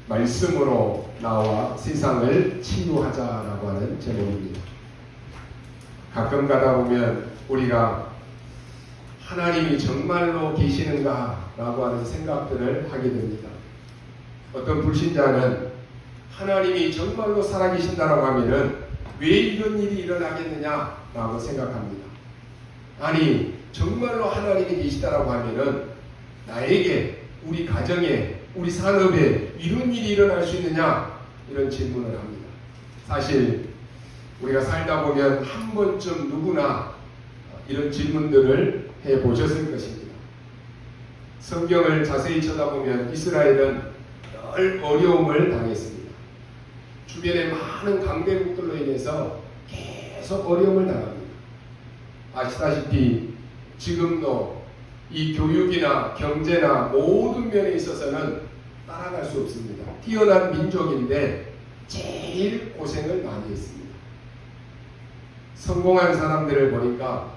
말씀으로 나와 세상을 치유하자라고 하는 제목입니다. 가끔 가다 보면 우리가 하나님이 정말로 계시는가라고 하는 생각들을 하게 됩니다. 어떤 불신자는 하나님이 정말로 살아계신다라고 하면은 왜 이런 일이 일어나겠느냐라고 생각합니다. 아니, 정말로 하나님이 계시다라고 하면은 나에게, 우리 가정에, 우리 산업에 이런 일이 일어날 수 있느냐? 이런 질문을 합니다. 사실 우리가 살다 보면 한 번쯤 누구나 이런 질문들을 해보셨을 것입니다. 성경을 자세히 쳐다보면 이스라엘은 늘 어려움을 당했습니다. 주변에 많은 강대국들로 인해서 계속 어려움을 당합니다. 아시다시피 지금도 이 교육이나 경제나 모든 면에 있어서는 따라갈 수 없습니다. 뛰어난 민족인데 제일 고생을 많이 했습니다. 성공한 사람들을 보니까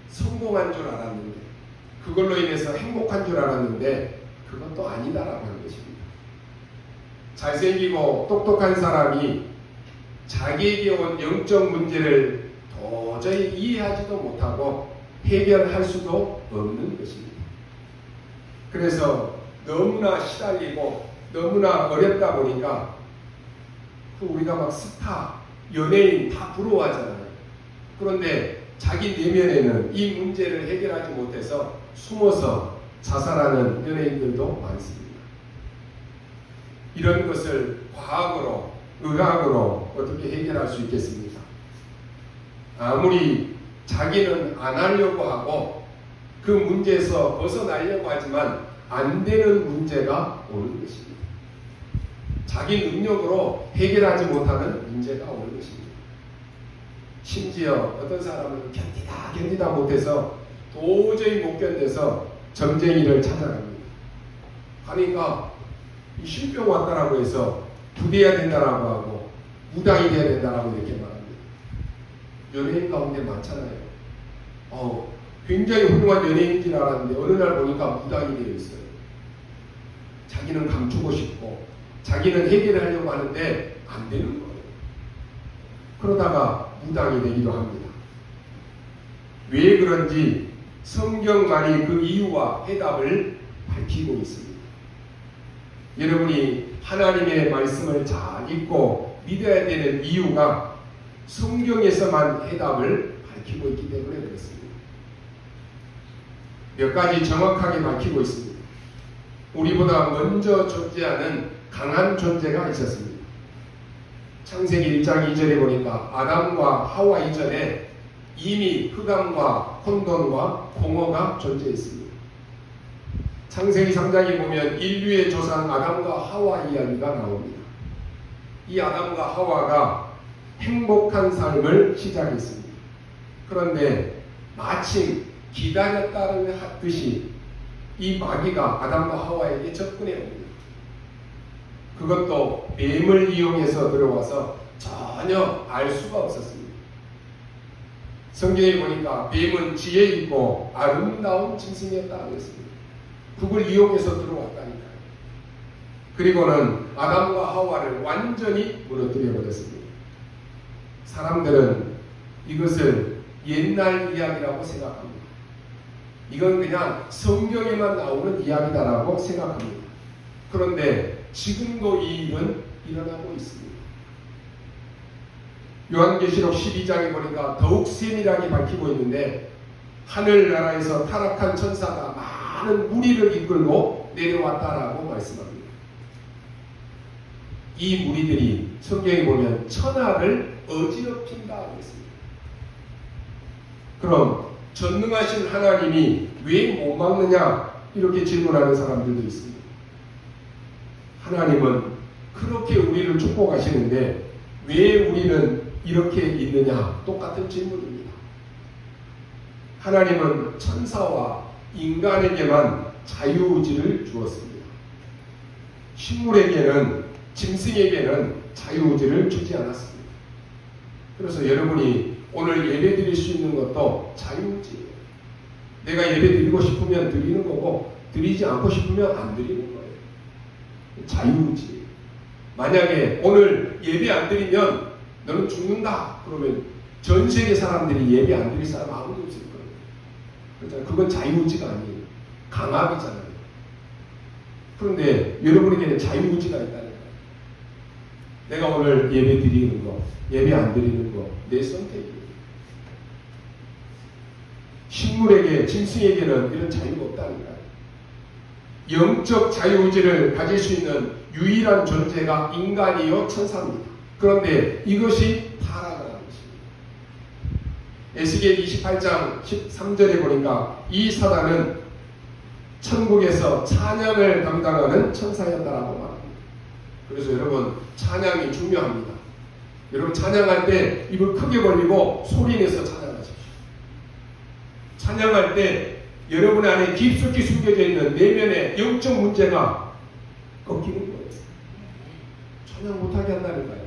성공한 줄 알았는데, 그걸로 인해서 행복한 줄 알았는데 그것도 아니다라고 하는 것입니다. 잘생기고 똑똑한 사람이 자기에게 온 영적 문제를 도저히 이해하지도 못하고 해결할 수도 없는 것입니다. 그래서 너무나 시달리고 너무나 어렵다 보니까 우리가 막 스타, 연예인 다 부러워하잖아요. 그런데 자기 내면에는 이 문제를 해결하지 못해서 숨어서 자살하는 연예인들도 많습니다. 이런 것을 과학으로, 의학으로 어떻게 해결할 수 있겠습니까? 아무리 자기는 안 하려고 하고 그 문제에서 벗어나려고 하지만 안 되는 문제가 오는 것입니다. 자기 능력으로 해결하지 못하는 문제가 오는 것입니다. 심지어 어떤 사람은 견디다 못해서 도저히 못 견뎌서 점쟁이를 찾아갑니다. 하니까 이 신병 왔다라고 해서 부대해야 된다라고 하고 무당이 돼야 된다라고 이렇게 말합니다. 연예인 가운데 많잖아요. 굉장히 훌륭한 연예인인 줄 알았는데 어느 날 보니까 무당이 되어 있어요. 자기는 감추고 싶고 자기는 해결하려고 하는데 안 되는 거예요. 그러다가 무당이 되기도 합니다. 왜 그런지 성경만이 그 이유와 해답을 밝히고 있습니다. 여러분이 하나님의 말씀을 잘 읽고 믿어야 되는 이유가 성경에서만 해답을 밝히고 있기 때문에 그렇습니다. 몇 가지 정확하게 밝히고 있습니다. 우리보다 먼저 존재하는 강한 존재가 있었습니다. 창세기 1장 2절에 보니까 아담과 하와 이전에 이미 흑암과 혼돈과 공허가 존재했습니다. 창세기 3장에 보면 인류의 조상 아담과 하와 이야기가 나옵니다. 이 아담과 하와가 행복한 삶을 시작했습니다. 그런데 마침 기다렸다는 듯이 이 마귀가 아담과 하와에게 접근해 옵니다. 그것도 뱀을 이용해서 들어와서 전혀 알 수가 없었습니다. 성경에 보니까 뱀은 지혜 있고 아름다운 짐승이었다고 했습니다. 그걸 이용해서 들어왔다니까요. 그리고는 아담과 하와를 완전히 무너뜨려 버렸습니다. 사람들은 이것을 옛날 이야기라고 생각합니다. 이건 그냥 성경에만 나오는 이야기다라고 생각합니다. 그런데 지금도 이 일은 일어나고 있습니다. 요한계시록 12장에 보니까 더욱 세밀하게 밝히고 있는데 하늘나라에서 타락한 천사가 많은 무리를 이끌고 내려왔다라고 말씀합니다. 이 무리들이 성경에 보면 천하를 어지럽힌다고 했습니다. 그럼 전능하신 하나님이 왜 못 막느냐 이렇게 질문하는 사람들도 있습니다. 하나님은 그렇게 우리를 축복하시는데 왜 우리는 이렇게 있느냐? 똑같은 질문입니다. 하나님은 천사와 인간에게만 자유의지를 주었습니다. 식물에게는, 짐승에게는 자유의지를 주지 않았습니다. 그래서 여러분이 오늘 예배 드릴 수 있는 것도 자유의지예요. 내가 예배 드리고 싶으면 드리는 거고 드리지 않고 싶으면 안 드리는 거예요. 자유의지예요. 만약에 오늘 예배 안 드리면 너는 죽는다. 그러면 전 세계 사람들이 예배 안 드릴 사람 아무도 없을 거예요. 그렇잖아요. 그건 자유의지가 아니에요. 강압이잖아요. 그런데 여러분에게는 자유의지가 있다는 거예요. 내가 오늘 예배 드리는 거, 예배 안 드리는 거, 내 선택이에요. 식물에게, 짐승에게는 이런 자유가 없다는 거예요. 영적 자유의지를 가질 수 있는 유일한 존재가 인간이요 천사입니다. 그런데 이것이 타락을 하는 것입니다. 에스겔 28장 13절에 보니까 이 사단은 천국에서 찬양을 담당하는 천사였다라고 말합니다. 그래서 여러분 찬양이 중요합니다. 여러분 찬양할 때 입을 크게 벌리고 소리내서 찬양하십시오. 찬양할 때 여러분 안에 깊숙이 숨겨져 있는 내면의 영적 문제가 꺾이는 거예요. 찬양 못하게 한다는 거예요.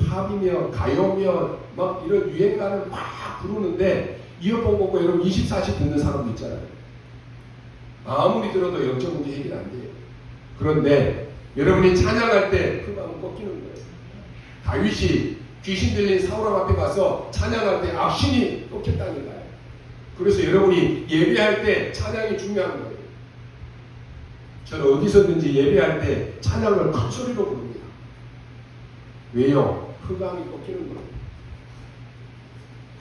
팝이며 가요며 막 이런 유행가를 막 부르는데 이어폰 꽂고 여러분 24시 듣는 사람도 있잖아요. 아무리 들어도 영적 문제 해결 안 돼요. 그런데 여러분이 찬양할 때 그 마음 꺾이는 거예요. 다윗이 귀신 들린 사울왕 앞에 가서 찬양할 때 악신이 꺾였다는 거예요. 그래서 여러분이 예배할 때 찬양이 중요한 거예요. 저는 어디서든지 예배할 때 찬양을 큰 소리로 부릅니다. 왜요? 흑암이 꺾이는 거예요.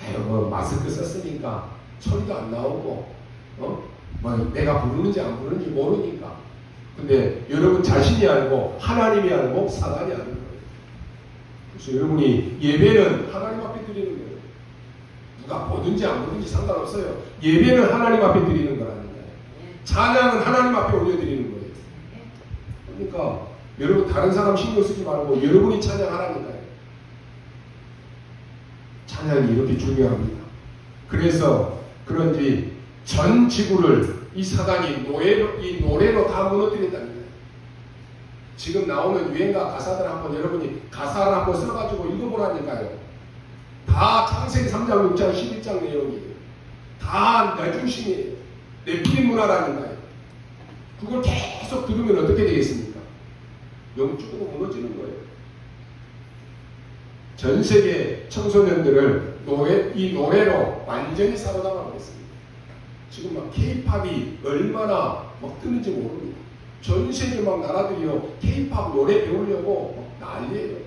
에휴, 뭐 마스크 썼으니까 소리도 안 나오고, 뭐 내가 부르는지 안 부르는지 모르니까. 근데 여러분 자신이 알고 하나님이 알고 사단이 아는 거예요. 그래서 여러분이 예배는 하나님 앞에 드리는 거예요. 누가 보든지 안 보든지 상관없어요. 예배는 하나님 앞에 드리는 거라는 거예요. 찬양은 하나님 앞에 올려드리는 거예요. 그러니까 여러분 다른 사람 신경 쓰지 말고 여러분이 찬양하라니까요. 찬양이 이렇게 중요합니다. 그래서 그런지 전 지구를 이 사단이 이 노래로 다 무너뜨린다는 거예요. 지금 나오는 유행가 가사들 한번 여러분이 가사를 한번 써가지고 읽어보라니까요. 다 창세기 3장, 6장, 11장 내용이에요. 다 내 중심이에요. 내 필 문화라는 거예요. 그걸 계속 들으면 어떻게 되겠습니까? 영적으로 무너지는 거예요. 전 세계 청소년들을 이 노래로 완전히 사로잡아 버렸습니다. 지금 막 K-팝이 얼마나 막 뜨는지 모릅니다. 전 세계 막 나라들이요 K-팝 노래 배우려고 막 난리예요.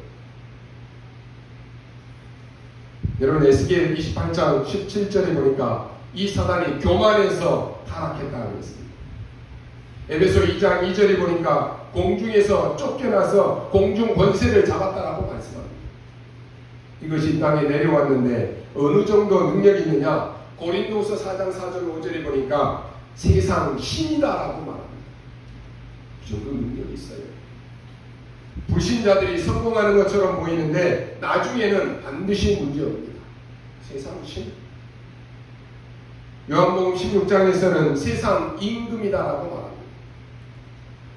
여러분 에스겔 28장 17절에 보니까 이 사단이 교만해서 타락했다고 했습니다. 에베소 2장 2절에 보니까 공중에서 쫓겨나서 공중 권세를 잡았다라고 말씀합니다. 이것이 이 땅에 내려왔는데 어느 정도 능력이 있느냐? 고린도서 4장 4절 5절에 보니까 세상 신이다라고 말합니다. 그 정도 능력이 있어요. 불신자들이 성공하는 것처럼 보이는데 나중에는 반드시 문제옵니다. 세상 신. 요한복음 16장에서는 세상 임금이다라고 말합니다.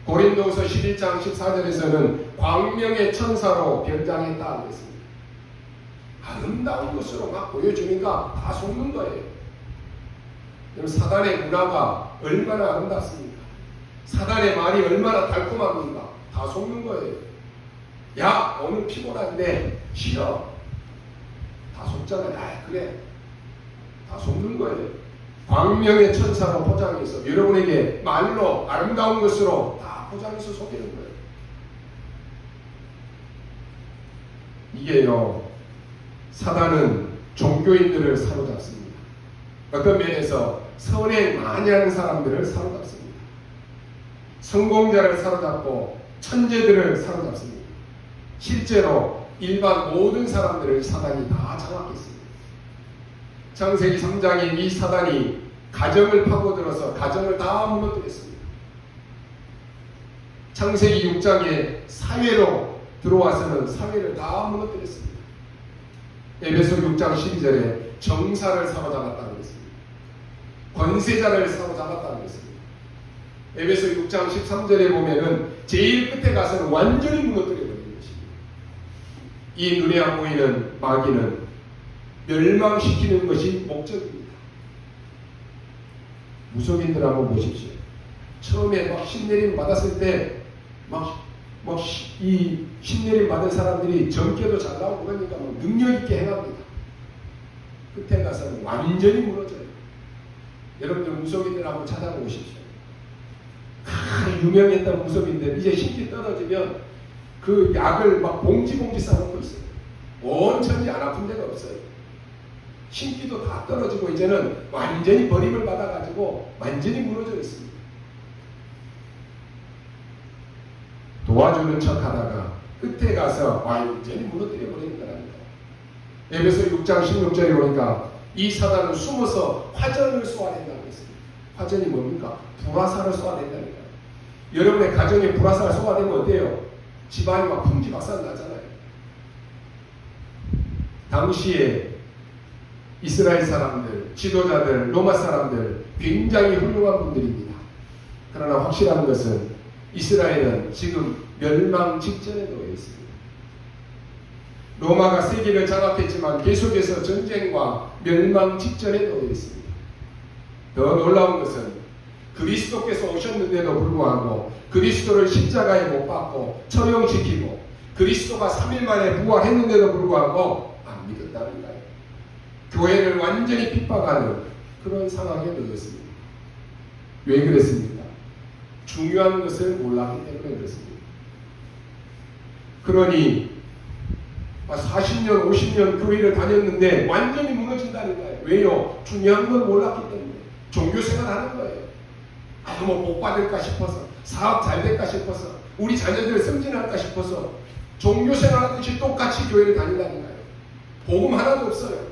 고린도서 11장 14절에서는 광명의 천사로 변장했다고 했습니다. 아름다운 것으로 막 보여주니까 다 속는 거예요. 여러분 사단의 문화가 얼마나 아름답습니까? 사단의 말이 얼마나 달콤합니까? 다 속는 거예요. 야 오늘 피곤한데 쉬어. 다 속잖아요. 아 그래. 다 속는 거예요. 광명의 천사로 포장해서 여러분에게 말로 아름다운 것으로 다 포장해서 속이는 거예요. 이게요 사단은 종교인들을 사로잡습니다. 어떤 면에서 선행 많이 하는 사람들을 사로잡습니다. 성공자를 사로잡고 천재들을 사로잡습니다. 실제로 일반 모든 사람들을 사단이 다 장악했습니다. 창세기 3장인 이 사단이 가정을 파고들어서 가정을 다 무너뜨렸습니다. 창세기 6장에 사회로 들어와서는 사회를 다 무너뜨렸습니다. 에베소 6장 12절에 정사를 사로잡았다는 것입니다. 권세자를 사로잡았다는 것입니다. 에베소 6장 13절에 보면은 제일 끝에 가서는 완전히 무너뜨려버리는 것입니다. 이 눈에 안 보이는 마귀는 멸망시키는 것이 목적입니다. 무속인들 한번 보십시오. 처음에 막 신내림 받았을 때 막 이 신내림 받은 사람들이 젊게도 잘 나오고 그러니까 능력 있게 행합니다. 끝에 가서는 완전히 무너져요. 여러분들 무속인들 한번 찾아보십시오. 유명했던 무속인들 이제 신기 떨어지면 그 약을 막 봉지 싸놓고 있어요. 온 천지 안 아픈 데가 없어요. 신기도 다 떨어지고 이제는 완전히 버림을 받아가지고 완전히 무너져 있습니다. 도와주는 척 하다가 끝에 가서 완전히 무너뜨려 버리는 거라니까. 에베소 6장 16절에 보니까 이 사단은 숨어서 화전을 쏘아낸다고 했습니다. 화전이 뭡니까? 불화살을 쏘아낸다니까. 여러분의 가정에 불화살 쏘아내면 어때요? 집안이 막 풍지박산 나잖아요. 당시에 이스라엘 사람들, 지도자들, 로마 사람들 굉장히 훌륭한 분들입니다. 그러나 확실한 것은 이스라엘은 지금 멸망 직전에 놓여 있습니다. 로마가 세계를 장악했지만 계속해서 전쟁과 멸망 직전에 놓여 있습니다. 더 놀라운 것은 그리스도께서 오셨는데도 불구하고 그리스도를 십자가에 못 박고 처형시키고 그리스도가 3일 만에 부활했는데도 불구하고 안 믿었다는 거예요. 교회를 완전히 핍박하는 그런 상황에 놓였습니다. 왜 그랬습니까? 중요한 것을 몰랐기 때문에 그렇습니다. 그러니 40년, 50년 교회를 다녔는데 완전히 무너진다는 거예요. 왜요? 중요한 건 몰랐기 때문에. 종교생활 하는 거예요. 복 받을까 싶어서, 사업 잘 될까 싶어서, 우리 자녀들 승진할까 싶어서 종교생활 하듯이 똑같이 교회를 다닌다니까요. 복음 하나도 없어요.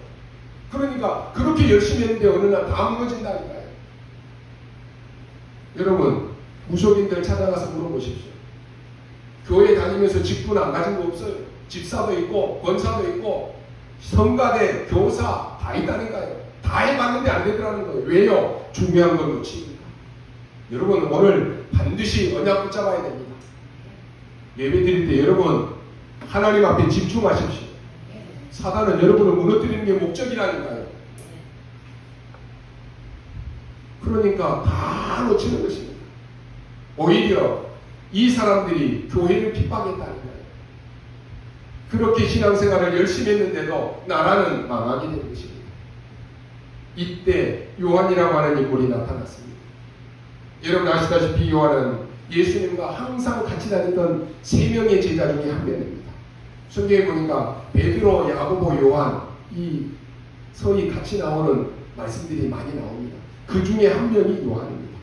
그러니까 그렇게 열심히 했는데 어느 날 다 무너진다니까요. 여러분, 무속인들 찾아가서 물어보십시오. 교회 다니면서 직분 안 가진 거 없어요. 집사도 있고 권사도 있고 성가대, 교사 다 있다니까요. 다 해봤는데 안 되더라는 거예요. 왜요? 중요한 건 놓칩니다. 여러분 오늘 반드시 언약 붙잡아야 됩니다. 예배 드릴 때 여러분 하나님 앞에 집중하십시오. 사단은 여러분을 무너뜨리는 게 목적이라니까요. 그러니까 다 놓치는 것입니다. 오히려 이 사람들이 교회를 핍박했다는 거예요. 그렇게 신앙생활을 열심히 했는데도 나라는 망하게 된 것입니다. 이때 요한이라고 하는 인물이 나타났습니다. 여러분 아시다시피 요한은 예수님과 항상 같이 다녔던 3명의 제자 중에 한 명입니다. 성경에 보니까 베드로, 야고보, 요한 이 서히 같이 나오는 말씀들이 많이 나옵니다. 그 중에 한 명이 요한입니다.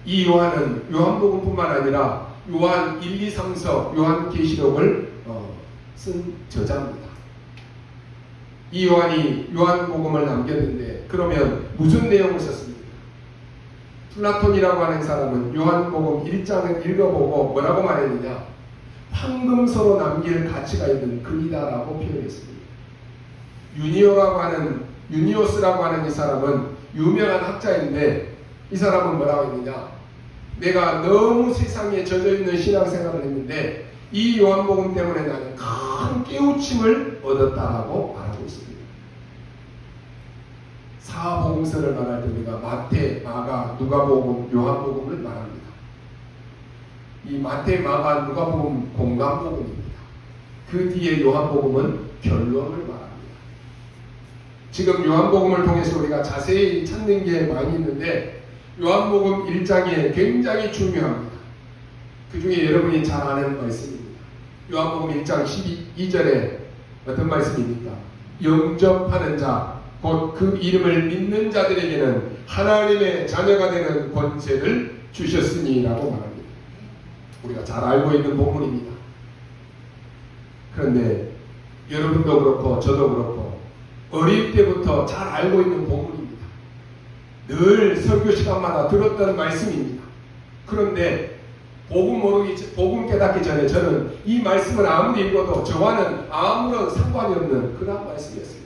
이 요한은 요한복음뿐만 아니라 요한 1, 2, 3서 요한계시록을 쓴 저자입니다. 이 요한이 요한복음을 남겼는데 그러면 무슨 내용을 썼습니까? 플라톤이라고 하는 사람은 요한복음 1장을 읽어보고 뭐라고 말했느냐? 황금서로 남길 가치가 있는 글이다라고 표현했습니다. 유니오스라고 하는 이 사람은 유명한 학자인데 이 사람은 뭐라고 했느냐? 내가 너무 세상에 젖어있는 신앙생활을 했는데 이 요한복음 때문에 나는 큰 깨우침을 얻었다라고 말하고 있습니다. 사복음서를 말할 때 우리가 마태, 마가, 누가복음, 요한복음을 말합니다. 이 마태, 마가, 누가복음 공간복음입니다. 그 뒤에 요한복음은 결론을 말합니다. 지금 요한복음을 통해서 우리가 자세히 찾는 게 많이 있는데 요한복음 1장에 굉장히 중요합니다. 그 중에 여러분이 잘 아는 말씀입니다. 요한복음 1장 12절에 어떤 말씀입니까? 영접하는 자, 곧 그 이름을 믿는 자들에게는 하나님의 자녀가 되는 권세를 주셨으니 라고 말합니다. 우리가 잘 알고 있는 본문입니다. 그런데 여러분도 그렇고 저도 그렇고 어릴 때부터 잘 알고 있는 본문입니다. 늘 설교 시간마다 들었던 말씀입니다. 그런데 복음 깨닫기 전에 저는 이 말씀을 아무리 읽어도 저와는 아무런 상관이 없는 그런 말씀이었습니다.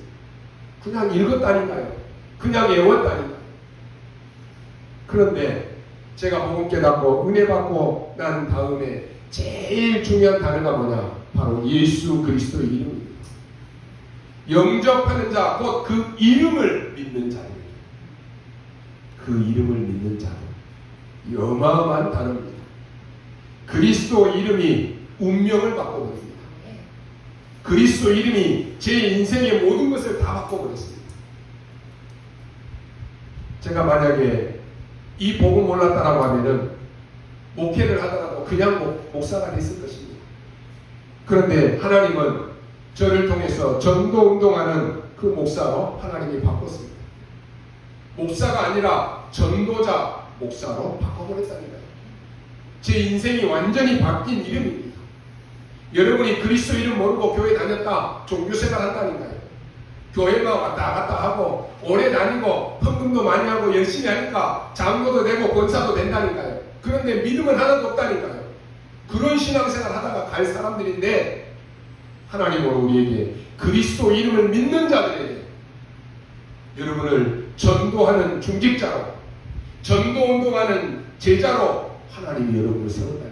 그냥 읽었다니까요. 그냥 외웠다니까요. 그런데 제가 복음 깨닫고 은혜 받고 난 다음에 제일 중요한 단어가 뭐냐? 바로 예수 그리스도의 이름입니다. 영접하는 자, 곧 그 이름을 믿는 자입니다. 그 이름을 믿는 자는 어마어마한 단어입니다. 그리스도 이름이 운명을 바꿔버립니다. 그리스도 이름이 제 인생의 모든 것을 다 바꿔버렸습니다. 제가 만약에 이 복음 몰랐다라고 하면은 목회를 하더라도 그냥 목사가 됐을 것입니다. 그런데 하나님은 저를 통해서 전도 운동하는 그 목사로 하나님이 바꿨습니다. 목사가 아니라 전도자 목사로 바꿔버렸다니까요. 제 인생이 완전히 바뀐 이름입니다. 여러분이 그리스도 이름 모르고 교회 다녔다, 종교생활 한다니까요. 교회만 왔다 갔다 하고 오래 다니고 헌금도 많이 하고 열심히 하니까 장로도 되고 권사도 된다니까요. 그런데 믿음은 하나도 없다니까요. 그런 신앙생활 하다가 갈 사람들인데 하나님은 우리에게 그리스도 이름을 믿는 자들에게 여러분을 전도하는 중직자로, 전도운동하는 제자로 하나님이 여러분을 세운다니까요.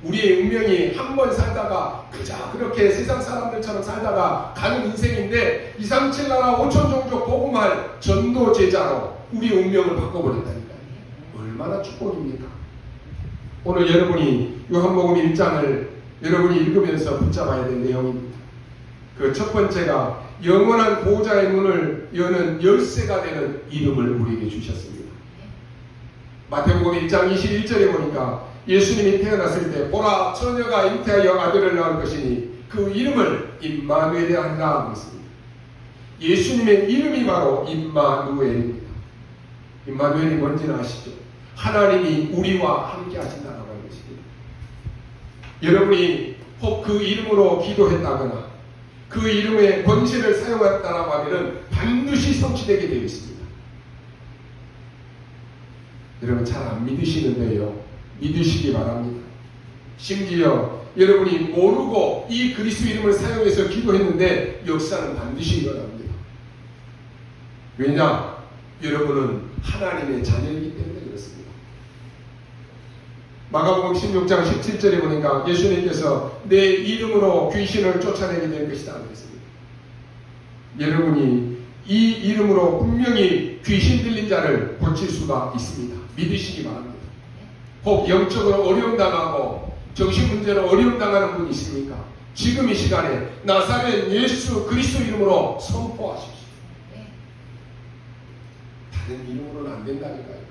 우리의 운명이 한 번 살다가 그저 그렇게 세상 사람들처럼 살다가 가는 인생인데 2, 3, 7 나라 5천 종족 복음할 전도 제자로 우리 운명을 바꿔버렸다니까요. 얼마나 축복입니까? 오늘 여러분이 요한복음 1장을 여러분이 읽으면서 붙잡아야 될 내용입니다. 그 첫 번째가 영원한 보호자의 문을 여는 열쇠가 되는 이름을 우리에게 주셨습니다. 마태복음 1장 21절에 보니까 예수님이 태어났을 때 보라 처녀가 잉태하여 아들을 낳을 것이니 그 이름을 임마누엘이라 하리라 했습니다. 예수님의 이름이 바로 임마누엘입니다. 임마누엘이 뭔지는 아시죠? 하나님이 우리와 함께 하신다라고 하는 것입니다. 여러분이 혹 그 이름으로 기도했다거나 그 이름의 권세를 사용했다라고 하면 반드시 성취되게 되어 있습니다. 여러분 잘 안 믿으시는데요. 믿으시기 바랍니다. 심지어 여러분이 모르고 이 그리스도 이름을 사용해서 기도했는데 역사는 반드시 일어납니다. 왜냐? 여러분은 하나님의 자녀이기 때문에 그렇습니다. 마가복음 16장 17절에 보니까 예수님께서 내 이름으로 귀신을 쫓아내게 될 것이다 그랬습니다. 여러분이 이 이름으로 분명히 귀신 들린 자를 고칠 수가 있습니다. 믿으시기 바랍니다. 혹 영적으로 어려움 당하고 정신 문제로 어려움 당하는 분이 있습니까? 지금 이 시간에 나사렛 예수 그리스도 이름으로 선포하십시오. 다른 이름으로는 안 된다니까요.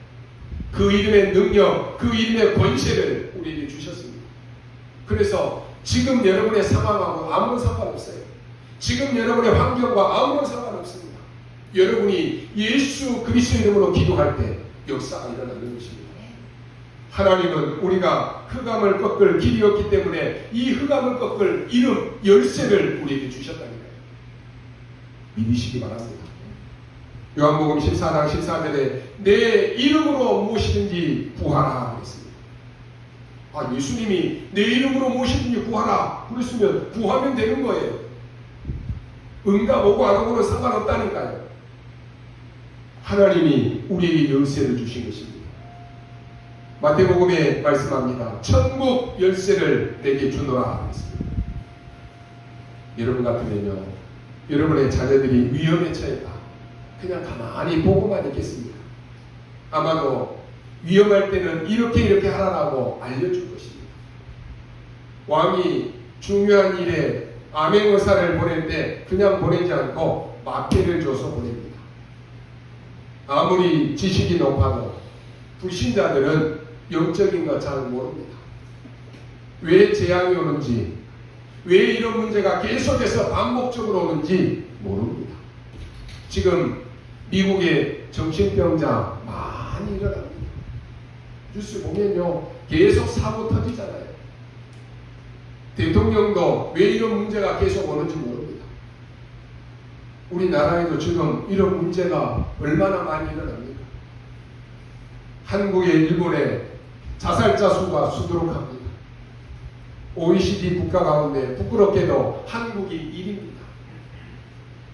그 이름의 능력, 그 이름의 권세를 우리에게 주셨습니다. 그래서 지금 여러분의 상황하고 아무런 상관없어요. 지금 여러분의 환경과 아무런 상관없습니다. 여러분이 예수 그리스도 이름으로 기도할 때 역사가 일어나는 것입니다. 하나님은 우리가 흑암을 꺾을 길이었기 때문에 이 흑암을 꺾을 이름 열쇠를 우리에게 주셨다니까요. 믿으시기 바랍니다. 요한복음 14장 14절에 내 이름으로 무엇이든지 구하라 그랬습니다. 아, 예수님이 내 이름으로 무엇이든지 구하라 그랬으면 구하면 되는 거예요. 응답 오고 안 오고는 상관없다니까요. 하나님이 우리에게 열쇠를 주신 것입니다. 마태복음에 말씀합니다. 천국 열쇠를 내게 주노라 했습니다. 여러분 같으면요, 여러분의 자녀들이 위험에 처했다. 그냥 가만히 보고만 있겠습니까? 아마도 위험할 때는 이렇게 하라고 알려줄 것입니다. 왕이 중요한 일에 암행의사를 보낼 때 그냥 보내지 않고 마패를 줘서 보냅니다. 아무리 지식이 높아도 불신자들은 영적인 거 잘 모릅니다. 왜 재앙이 오는지, 왜 이런 문제가 계속해서 반복적으로 오는지 모릅니다. 지금 미국에 정신병자 많이 일어납니다. 뉴스 보면요, 계속 사고 터지잖아요. 대통령도 왜 이런 문제가 계속 오는지 모릅니다. 우리나라에도 지금 이런 문제가 얼마나 많이 일어납니까? 한국에 일본에 자살자 수가 수두룩합니다. OECD 국가 가운데 부끄럽게도 한국이 1위입니다.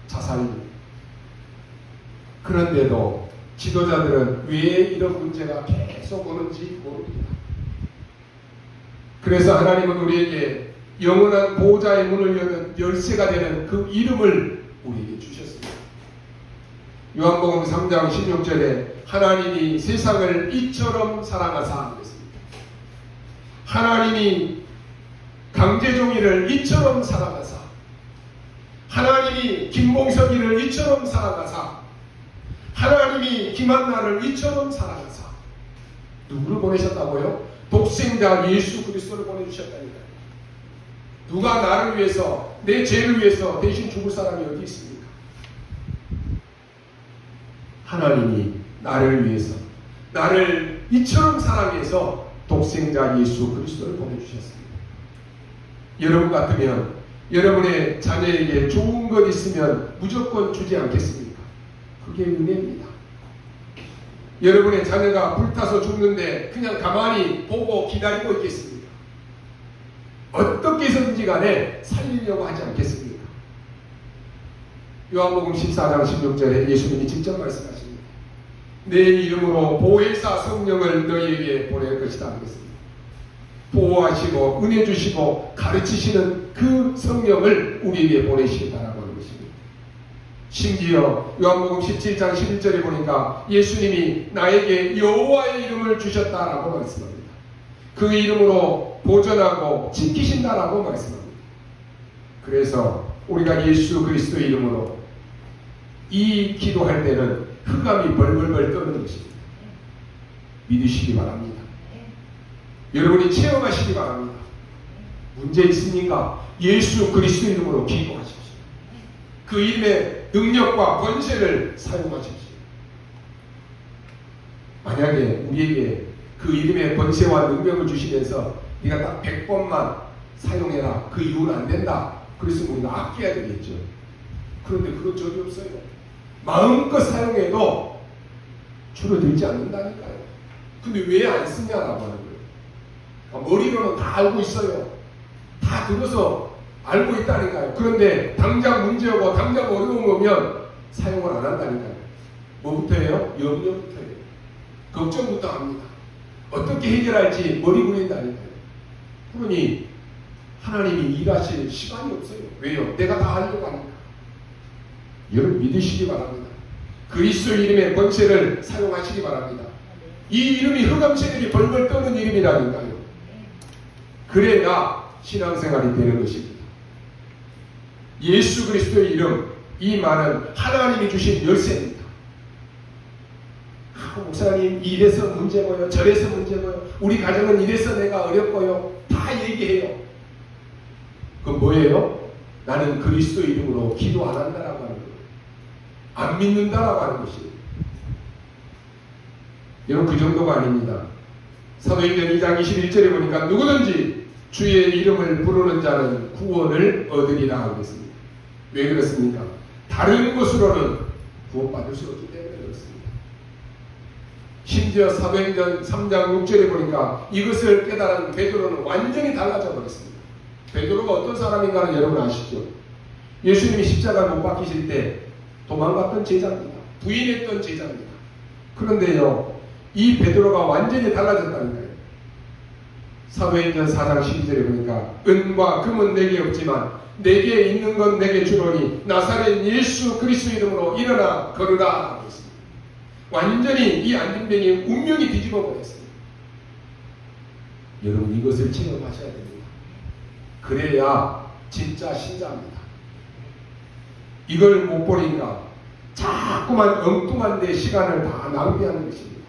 자살률. 그런데도 지도자들은 왜 이런 문제가 계속 오는지 모릅니다. 그래서 하나님은 우리에게 영원한 보호자의 문을 여는 열쇠가 되는 그 이름을 우리에게 주셨습니다. 요한복음 3장 16절에 하나님이 세상을 이처럼 사랑하사 그랬습니다. 하나님이 강제종이를 이처럼 살아가사, 하나님이 김봉석이를 이처럼 살아가사, 하나님이 김한나를 이처럼 살아가사, 누구를 보내셨다고요? 독생자 예수 그리스도를 보내주셨다니까요. 누가 나를 위해서, 내 죄를 위해서 대신 죽을 사람이 어디 있습니까? 하나님이 나를 위해서, 나를 이처럼 사랑해서 독생자 예수 그리스도를 보내주셨습니다. 여러분 같으면 여러분의 자녀에게 좋은 것 있으면 무조건 주지 않겠습니까? 그게 은혜입니다. 여러분의 자녀가 불타서 죽는데 그냥 가만히 보고 기다리고 있겠습니까? 어떻게 해서든지 간에 살리려고 하지 않겠습니까? 요한복음 14장 16절에 예수님이 직접 말씀하십니다. 내 이름으로 보혜사 성령을 너희에게 보낼 것이다 하겠습니다. 보호하시고 은혜 주시고 가르치시는 그 성령을 우리에게 보내시겠다라고 하는 것입니다. 심지어 요한복음 17장 11절에 보니까 예수님이 나에게 여호와의 이름을 주셨다라고 말씀합니다. 그 이름으로 보존하고 지키신다라고 말씀합니다. 그래서 우리가 예수 그리스도의 이름으로 이 기도할 때는 흑암이 벌벌벌 떠는 것입니다. 믿으시기 바랍니다. 여러분이 체험하시기 바랍니다. 문제 있습니까? 예수 그리스도 이름으로 기도하십시오. 그 이름의 능력과 권세를 사용하십시오. 만약에 우리에게 그 이름의 권세와 능력을 주시면서 네가 딱 100번만 사용해라, 그 이후는 안 된다, 그래서 우리가 아껴야 되겠죠. 그런데 그건 적이 없어요. 마음껏 사용해도 줄어들지 않는다니까요. 근데 왜 안 쓰냐라고 하는 거예요. 머리로는 다 알고 있어요. 다 들어서 알고 있다니까요. 그런데 당장 문제고 당장 어려운 거면 사용을 안 한다니까요. 뭐부터 해요? 염려부터 해요. 걱정부터 합니다. 어떻게 해결할지 머리 굴린다니까요. 그러니 하나님이 일하실 시간이 없어요. 왜요? 내가 다 하려고 하니까. 여러분 믿으시기 바랍니다. 그리스도 이름의 권세를 사용하시기 바랍니다. 이 이름이 흑암새들이 벌벌 떠는 이름이라니까요. 그래야 신앙생활이 되는 것입니다. 예수 그리스도의 이름, 이 말은 하나님이 주신 열쇠입니다. 목사님 이래서 문제고요, 저래서 문제고요, 우리 가정은 이래서 내가 어렵고요, 다 얘기해요. 그건 뭐예요? 나는 그리스도 이름으로 기도 안 한다라고 하는 거예요. 안 믿는다라고 하는 것이에요. 여러분 그 정도가 아닙니다. 사도행전 2장 21절에 보니까 누구든지 주의 이름을 부르는 자는 구원을 얻으리라 하겠습니다. 왜 그렇습니까? 다른 것으로는 구원받을 수 없기 때문에 그렇습니다. 심지어 사도행전 3장 6절에 보니까 이것을 깨달은 베드로는 완전히 달라져 버렸습니다. 베드로가 어떤 사람인가는 여러분 아시죠? 예수님이 십자가를 못 박히실 때 도망갔던 제자입니다. 부인했던 제자입니다. 그런데요, 이 베드로가 완전히 달라졌다니까요. 사도행전 4장 12절에 보니까 은과 금은 내게 없지만 내게 있는 건 내게 주노니 나사렛 예수 그리스도 이름으로 일어나 걸으라 했습니다. 완전히 이 안진뱅이의 운명이 뒤집어 버렸습니다. 여러분 이것을 체험하셔야 됩니다. 그래야 진짜 신자입니다. 이걸 못 보니까 자꾸만 엉뚱한 데 시간을 다 낭비하는 것입니다.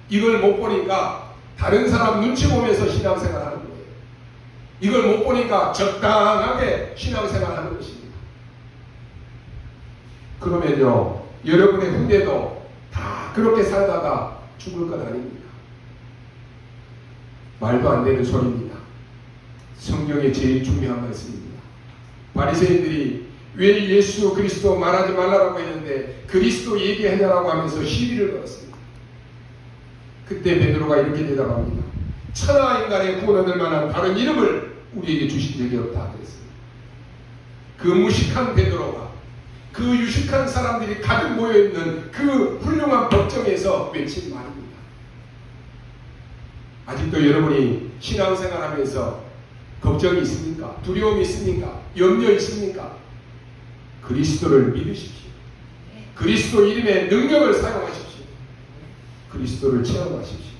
이걸 못 보니까 다른 사람 눈치 보면서 신앙생활 하는 거예요. 이걸 못 보니까 적당하게 신앙생활 하는 것입니다. 그러면요, 여러분의 후대도 다 그렇게 살다가 죽을 것 아닙니까? 말도 안 되는 소리입니다. 성경의 제일 중요한 말씀입니다. 바리새인들이 왜 예수 그리스도 말하지 말라고 했는데 그리스도 얘기하냐라고 하면서 시비를 걸었습니다. 그때 베드로가 이렇게 대답합니다. 천하 인간의 구원 얻을 만한 다른 이름을 우리에게 주신 적이 없다 그랬습니다. 그 무식한 베드로가 그 유식한 사람들이 가득 모여있는 그 훌륭한 법정에서 외친 말입니다. 아직도 여러분이 신앙생활하면서 걱정이 있습니까? 두려움이 있습니까? 염려 있습니까? 그리스도를 믿으십시오. 그리스도 이름의 능력을 사용하십시오. 그리스도를 체험하십시오.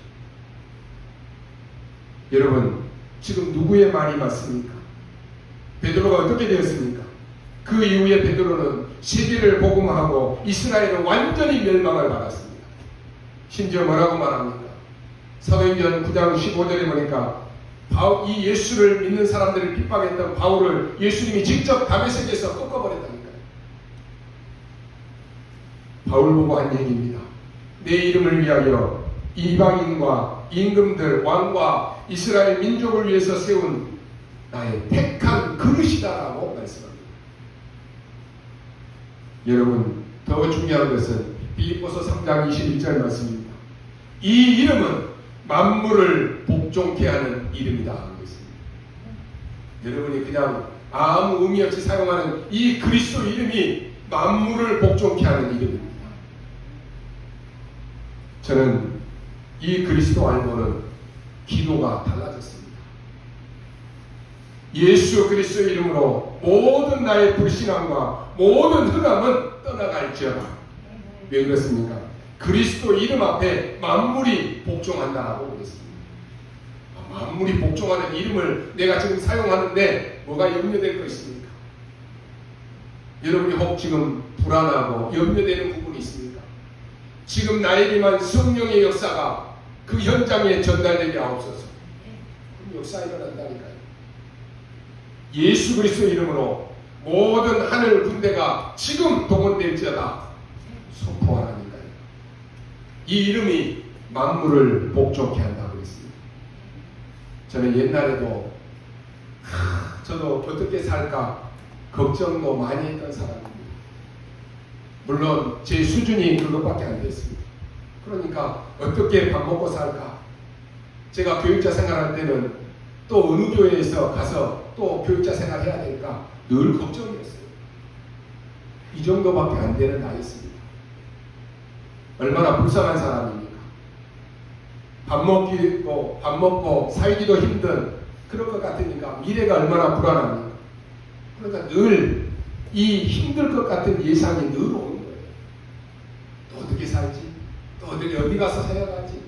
여러분, 지금 누구의 말이 맞습니까? 베드로가 어떻게 되었습니까? 그 이후에 베드로는 세계를 복음하고 이스라엘은 완전히 멸망을 받았습니다. 심지어 뭐라고 말합니까? 사도행전 9장 15절에 보니까 이 예수를 믿는 사람들을 핍박했던 바울을 예수님이 직접 다메섹에서 꺾어버렸다니까요. 바울 보고 한 얘기입니다. 내 이름을 위하여 이방인과 임금들, 왕과 이스라엘 민족을 위해서 세운 나의 택한 그릇이다라고 말씀합니다. 여러분, 더 중요한 것은 빌립보서 3장 21절 말씀입니다. 이 이름은 만물을 복종케 하는 이름이다 하는 것입니다. 여러분이 그냥 아무 의미 없이 사용하는 이 그리스도 이름이 만물을 복종케 하는 이름입니다. 저는 이 그리스도 알고는 기도가 달라졌습니다. 예수 그리스도 이름으로 모든 나의 불신앙과 모든 흑암은 떠나갈지어다. 왜 그렇습니까? 그리스도 이름 앞에 만물이 복종한다라고 그랬습니다. 만물이 복종하는 이름을 내가 지금 사용하는데 뭐가 염려될 거 있습니까? 여러분이 혹 지금 불안하고 염려되는 부분이 있습니까? 지금 나에게만 성령의 역사가 그 현장에 전달되게 하옵소서. 그럼 역사 일어난다니까요. 예수 그리스도 이름으로 모든 하늘 군대가 지금 동원될지어다 선포하라니까요. 이 이름이 만물을 복종케 한다고 했습니다. 저는 옛날에도 저도 어떻게 살까 걱정도 많이 했던 사람입니다. 물론 제 수준이 그것밖에 안 됐습니다. 그러니까 어떻게 밥 먹고 살까? 제가 교육자 생활할 때는 또 어느 교회에서 가서 또 교육자 생활해야 될까 늘 걱정이었어요. 이 정도밖에 안 되는 나이였습니다. 얼마나 불쌍한 사람입니까? 밥 먹고 살기도 힘든 그런 것 같으니까 미래가 얼마나 불안합니까? 그러니까 늘 이 힘들 것 같은 예상이 늘 오는 거예요. 또 어떻게 살지? 또 어디 가서 살아가지?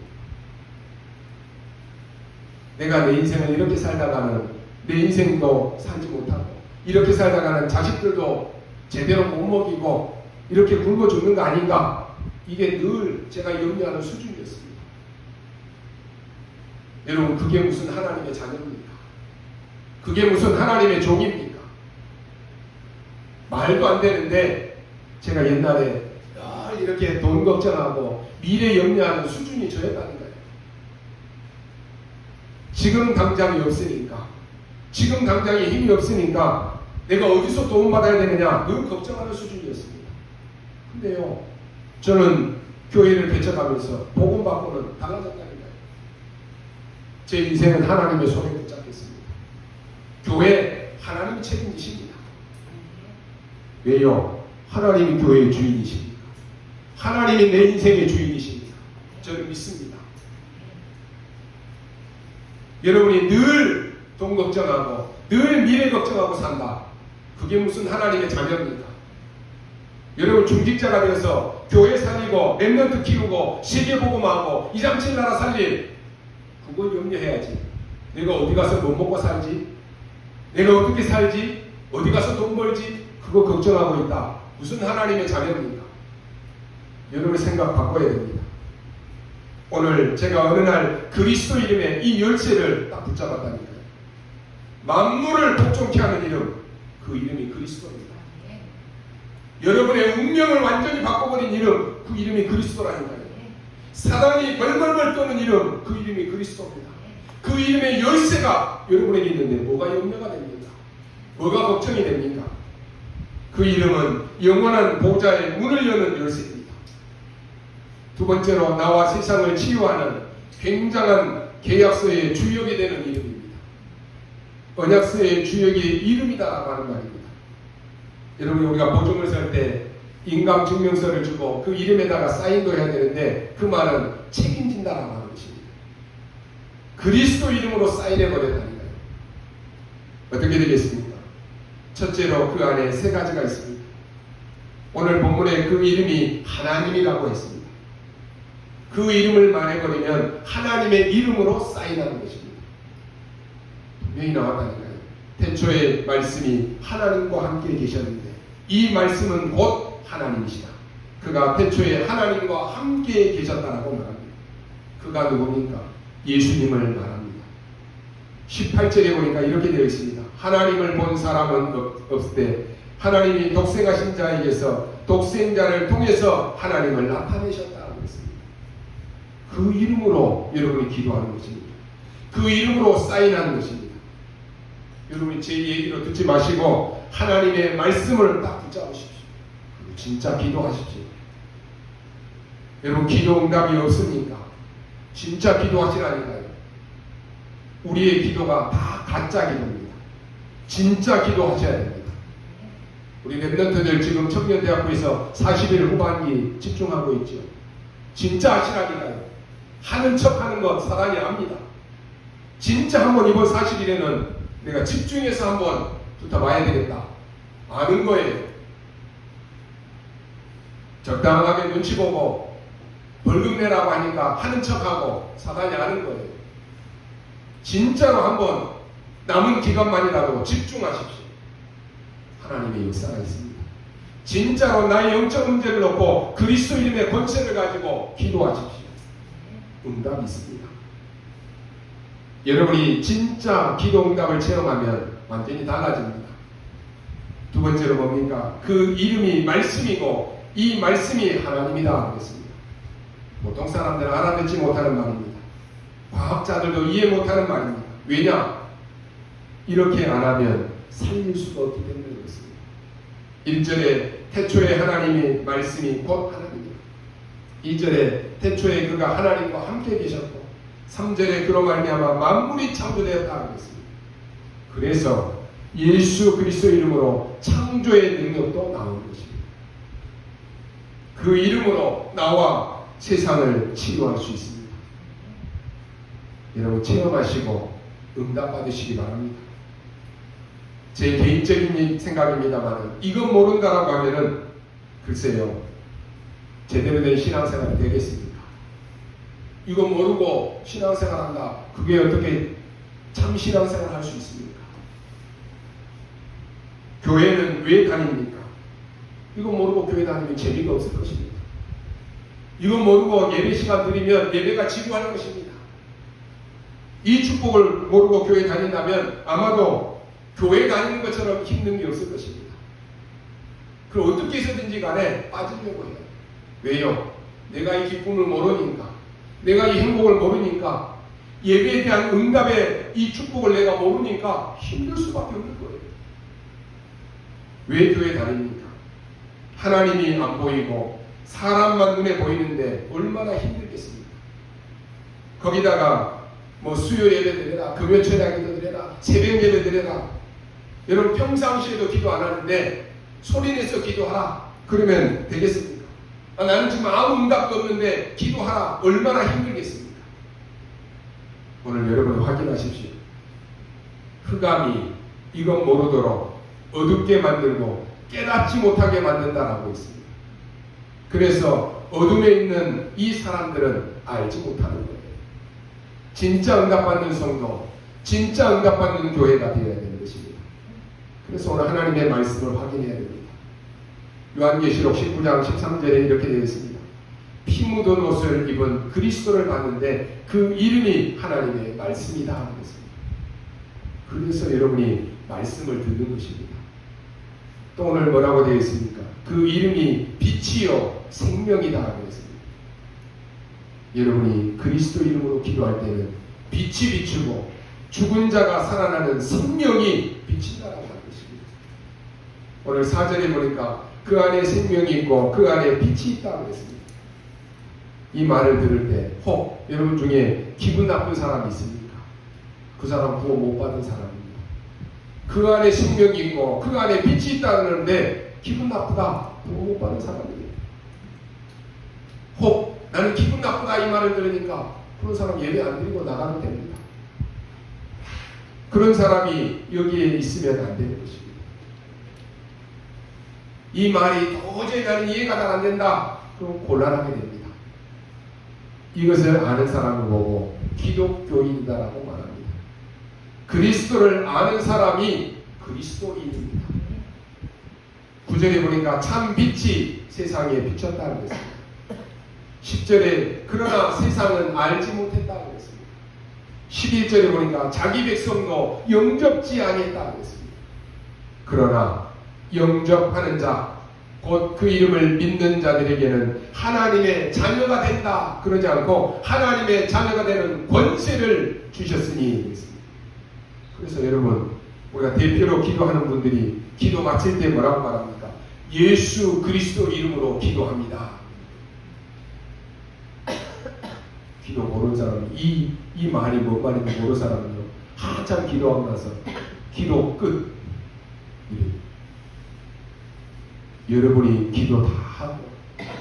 내가 내 인생을 이렇게 살다가는 내 인생도 살지 못하고 이렇게 살다가는 자식들도 제대로 못 먹이고 이렇게 굶어 죽는 거 아닌가? 이게 늘 제가 염려하는 수준이었습니다. 여러분, 그게 무슨 하나님의 자녀입니까? 그게 무슨 하나님의 종입니까? 말도 안 되는데 제가 옛날에 이렇게 돈 걱정하고 미래 염려하는 수준이 저였다니까요. 지금 당장이 없으니까, 지금 당장에 힘이 없으니까 내가 어디서 도움받아야 되느냐 늘 걱정하는 수준이었습니다. 근데요, 저는 교회를 개척하면서 복음받고는 달라졌다니까요. 제 인생은 하나님의 손에 붙잡겠습니다. 교회 하나님이 책임지십니다. 왜요? 하나님이 교회의 주인이십니다. 하나님이 내 인생의 주인이십니다. 저는 믿습니다. 여러분이 늘 돈 걱정하고 늘 미래 걱정하고 산다. 그게 무슨 하나님의 자녀입니까? 여러분, 중직자가 되어서 교회 살리고 랩런트 키우고 세계 복음하고 237 나라 살릴, 그걸 염려해야지. 내가 어디 가서 뭐 먹고 살지? 내가 어떻게 살지? 어디 가서 돈 벌지? 그거 걱정하고 있다. 무슨 하나님의 자녀입니까? 여러분의 생각 바꿔야 됩니다. 오늘 제가 어느 날 그리스도 이름의 이 열쇠를 딱 붙잡았다니까요. 만물을 복종케 하는 이름, 그 이름이 그리스도입니다. 여러분의 운명을 완전히 바꿔버린 이름, 그 이름이 그리스도라니까요. 사단이 벌벌벌 떠는 이름, 그 이름이 그리스도입니다. 그 이름의 열쇠가 여러분에게 있는데 뭐가 염려가 됩니까? 뭐가 걱정이 됩니까? 그 이름은 영원한 보좌의 문을 여는 열쇠입니다. 두 번째로 나와 세상을 치유하는 굉장한 계약서의 주역이 되는 이름입니다. 언약서의 주역이 이름이다라고 하는 말입니다. 여러분, 우리가 보증을 설 때 인감증명서를 주고 그 이름에다가 사인도 해야 되는데 그 말은 책임진다라고 하는 것입니다. 그리스도 이름으로 사인해버렸다니까요. 어떻게 되겠습니까? 첫째로 그 안에 세 가지가 있습니다. 오늘 본문에 그 이름이 하나님이라고 했습니다. 그 이름을 말해버리면 하나님의 이름으로 사인하는 것입니다. 분명히 나왔다니까요. 태초에 말씀이 하나님과 함께 계셨는데 이 말씀은 곧 하나님이시다. 그가 태초에 하나님과 함께 계셨다라고 말합니다. 그가 누굽니까? 예수님을 말합니다. 18절에 보니까 이렇게 되어 있습니다. 하나님을 본 사람은 없을 때 하나님이 독생하신 자에게서 독생자를 통해서 하나님을 나타내셨다고 했습니다. 그 이름으로 여러분이 기도하는 것입니다. 그 이름으로 사인하는 것입니다. 여러분이 제 얘기로 듣지 마시고 하나님의 말씀을 딱 붙잡으십시오. 진짜 기도하십시오. 여러분 기도 응답이 없습니까? 진짜 기도하시라니까요. 우리의 기도가 다 가짜 기도입니다. 진짜 기도하셔야 됩니다. 우리 랩런트들 지금 청년대학교에서 40일 후반기 집중하고 있죠. 진짜 하시라니까요. 하는 척하는 것 사단이 압니다. 진짜 한번 이번 40일에는 내가 집중해서 한번 붙어봐야 되겠다. 아는 거예요. 적당하게 눈치 보고 벌금 내라고 하니까 하는 척하고 사단이 아는 거예요. 진짜로 한번 남은 기간만이라도 집중하십시오. 하나님의 역사가 있습니다. 진짜로 나의 영적 문제를 놓고 그리스도 이름의 권세를 가지고 기도하십시오. 응답이 있습니다. 여러분이 진짜 기도 응답을 체험하면 완전히 달라집니다. 두 번째로 뭡니까? 그 이름이 말씀이고 이 말씀이 하나님이다 하겠습니다. 보통 사람들은 알아듣지 못하는 말입니다. 과학자들도 이해 못하는 말입니다. 왜냐? 이렇게 안 하면 살릴 수가 없기 때문에 그렇습니다. 1절에 태초에 하나님의 말씀이 곧 하나님이다. 2절에 태초에 그가 하나님과 함께 계셨고 3절에 그로 말미암아 만물이 창조되었다 그랬습니다. 그래서 예수 그리스도 이름으로 창조의 능력도 나오는 것입니다. 그 이름으로 나와 세상을 치유할 수 있습니다. 여러분 체험하시고 응답받으시기 바랍니다. 제 개인적인 생각입니다만 이건 모른다라고 하면은 글쎄요 제대로 된 신앙생활이 되겠습니까? 이건 모르고 신앙생활한다. 그게 어떻게 참 신앙생활 할 수 있습니까? 교회는 왜 다닙니까? 이거 모르고 교회 다니면 재미가 없을 것입니다. 이거 모르고 예배 시간 드리면 예배가 지루할 것입니다. 이 축복을 모르고 교회 다닌다면 아마도 교회 다니는 것처럼 힘든 게 없을 것입니다. 그럼 어떻게 해서든지 간에 빠지려고 해요. 왜요? 내가 이 기쁨을 모르니까, 내가 이 행복을 모르니까, 예배에 대한 응답의 이 축복을 내가 모르니까 힘들 수밖에 없는 거예요. 왜 교회 다닙니까? 하나님이 안 보이고 사람만 눈에 보이는데 얼마나 힘들겠습니까? 거기다가 뭐 수요 예배 드려라, 금요 철야 기도 드려라, 새벽 예배 드려라. 여러분 평상시에도 기도 안 하는데 소리내서 기도하라. 그러면 되겠습니까? 나는 지금 아무 응답도 없는데 기도하라. 얼마나 힘들겠습니까? 오늘 여러분 확인하십시오. 흑암이 이것 모르도록 어둡게 만들고 깨닫지 못하게 만든다라고 있습니다. 그래서 어둠에 있는 이 사람들은 알지 못하는 거예요. 진짜 응답받는 성도, 진짜 응답받는 교회가 되어야 되는 것입니다. 그래서 오늘 하나님의 말씀을 확인해야 됩니다. 요한계시록 19장 13절에 이렇게 되어 있습니다. 피 묻은 옷을 입은 그리스도를 봤는데 그 이름이 하나님의 말씀이다 하겠습니다. 그래서 여러분이 말씀을 듣는 것입니다. 또 오늘 뭐라고 되어 있습니까? 그 이름이 빛이요 생명이다 하겠습니다. 여러분이 그리스도 이름으로 기도할 때는 빛이 비추고 죽은 자가 살아나는 생명이 비친다라고 하는 것입니다. 오늘 4절에 보니까 그 안에 생명이 있고 그 안에 빛이 있다고 했습니다. 이 말을 들을 때 혹 여러분 중에 기분 나쁜 사람이 있습니까? 그 사람 구원 못 받은 사람입니다. 그 안에 생명이 있고 그 안에 빛이 있다는데 기분 나쁘다. 구원 못 받은 사람입니다. 혹 나는 기분 나쁘다 이 말을 들으니까 그런 사람 예배 안 드리고 나가면 됩니다. 그런 사람이 여기에 있으면 안 되는 것입니다. 이 말이 도저히 나는 이해가 잘 안 된다. 그럼 곤란하게 됩니다. 이것을 아는 사람을 보고 기독교인이다라고 말합니다. 그리스도를 아는 사람이 그리스도인입니다. 9절에 보니까 참 빛이 세상에 비쳤다는 것입니다. 10절에 그러나 세상은 알지 못했다는 것입니다. 11절에 보니까 자기 백성도 영접지 아니했다는 것입니다. 그러나 영접하는 자, 곧 그 이름을 믿는 자들에게는 하나님의 자녀가 된다 그러지 않고 하나님의 자녀가 되는 권세를 주셨으니 그랬습니다. 그래서 여러분, 우리가 대표로 기도하는 분들이 기도 마칠 때 뭐라고 말합니까? 예수 그리스도 이름으로 기도합니다. 기도 모르는 사람이 이 말이 뭔 말인지 모르는 사람은요, 한참 기도하고 나서 기도 끝. 여러분이 기도 다 하고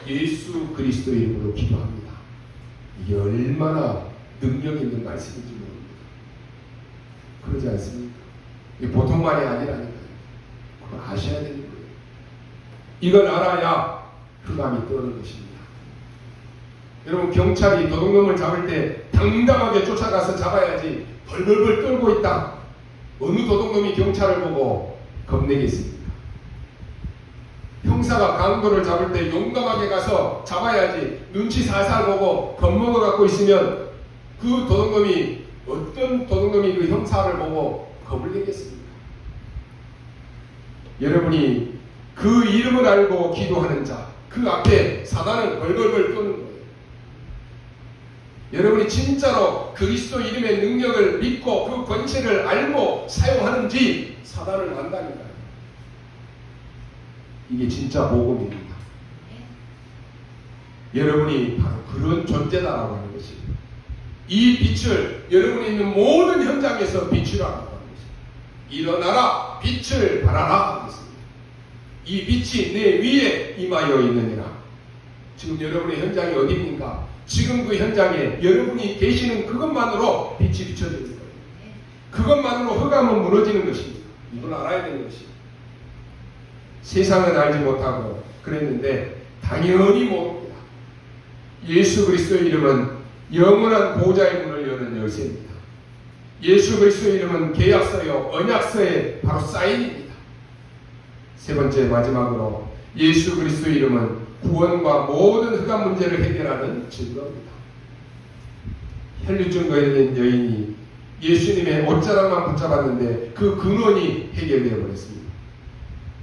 예수 그리스도 이름으로 기도합니다. 이게 얼마나 능력 있는 말씀인지 모릅니다. 그러지 않습니까? 이게 보통 말이 아니라니까요. 그걸 아셔야 되는 거예요. 이걸 알아야 흑암이 떠오르는 것입니다. 여러분, 경찰이 도둑놈을 잡을 때 당당하게 쫓아가서 잡아야지 벌벌벌 떨고 있다. 어느 도둑놈이 경찰을 보고 겁내겠습니까? 형사가 강도를 잡을 때 용감하게 가서 잡아야지 눈치 살살 보고 겁먹어 갖고 있으면 그 도둑놈이, 어떤 도둑놈이 그 형사를 보고 겁을 내겠습니까? 여러분이 그 이름을 알고 기도하는 자, 그 앞에 사단은 벌벌벌 떠는 거예요. 여러분이 진짜로 그리스도 이름의 능력을 믿고 그 권세를 알고 사용하는지 사단을 안다니까요. 이게 진짜 복음입니다. 여러분이 바로 그런 존재다라고 하는 것입니다. 이 빛을 여러분이 있는 모든 현장에서 비추라고 하는 것입니다. 일어나라, 빛을 발하라 하는 것입니다. 이 빛이 내 위에 임하여 있느니라. 지금 여러분의 현장이 어디입니까? 지금 그 현장에 여러분이 계시는 그것만으로 빛이 비춰지는 거예요. 그것만으로 흑암은 무너지는 것입니다. 이걸 알아야 되는 것입니다. 세상은 알지 못하고 그랬는데 당연히 모릅니다. 예수 그리스도의 이름은 영원한 보좌의 문을 여는 열쇠입니다. 예수 그리스도의 이름은 계약서요, 언약서의 바로 사인입니다. 세 번째, 마지막으로 예수 그리스도의 이름은 구원과 모든 흑암 문제를 해결하는 증거입니다. 혈류증거에 있는 여인이 예수님의 옷자락만 붙잡았는데 그 근원이 해결되어 버렸습니다.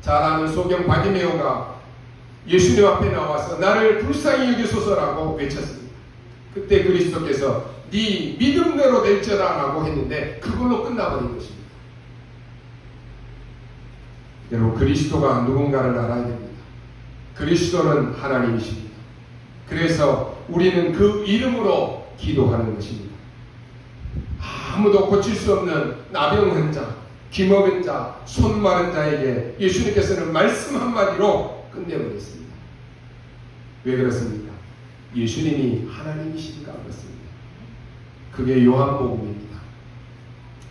잘 아는 소경 바디메오가 예수님 앞에 나와서 나를 불쌍히 여기소서라고 외쳤습니다. 그때 그리스도께서 네 믿음대로 될지어다 라고 했는데 그걸로 끝나버린 것입니다. 여러분, 그리스도가 누군가를 알아야 됩니다. 그리스도는 하나님이십니다. 그래서 우리는 그 이름으로 기도하는 것입니다. 아무도 고칠 수 없는 나병 환자, 기먹은 자, 손 마른 자에게 예수님께서는 말씀 한마디로 끝내버렸습니다. 왜 그렇습니까? 예수님이 하나님이시니까 그렇습니다. 그게 요한복음입니다.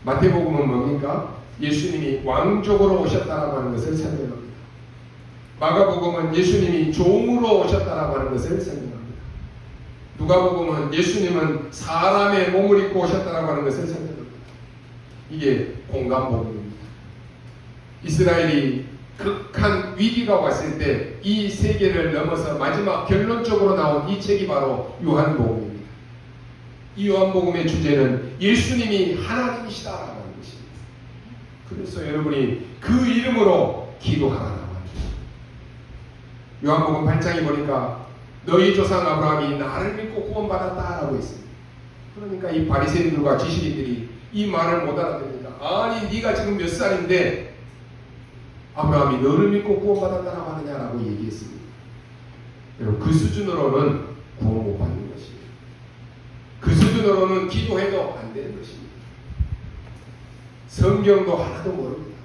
마태복음은 뭡니까? 예수님이 왕족으로 오셨다라고 하는 것을 설명합니다. 마가복음은 예수님이 종으로 오셨다라고 하는 것을 설명합니다. 누가복음은 예수님은 사람의 몸을 입고 오셨다라고 하는 것을 설명합니다. 이게 공감복음입니다. 이스라엘이 극한 위기가 왔을 때 이 세계를 넘어서 마지막 결론적으로 나온 이 책이 바로 요한복음입니다. 이 요한복음의 주제는 예수님이 하나님이시다라고 하는 것입니다. 그래서 여러분이 그 이름으로 기도하라고 합니다. 요한복음 8장에 보니까 너희 조상 아브라함이 나를 믿고 구원받았다라고 했습니다. 그러니까 이 바리새인들과 지식인들이 이 말을 못 알아듣습니다. 아니 네가 지금 몇 살인데 아브라함이 너를 믿고 구원받았다라고 하느냐라고 얘기했습니다. 여러분, 그 수준으로는 구원 못 받는 것입니다. 그 수준으로는 기도해도 안 되는 것입니다. 성경도 하나도 모릅니다.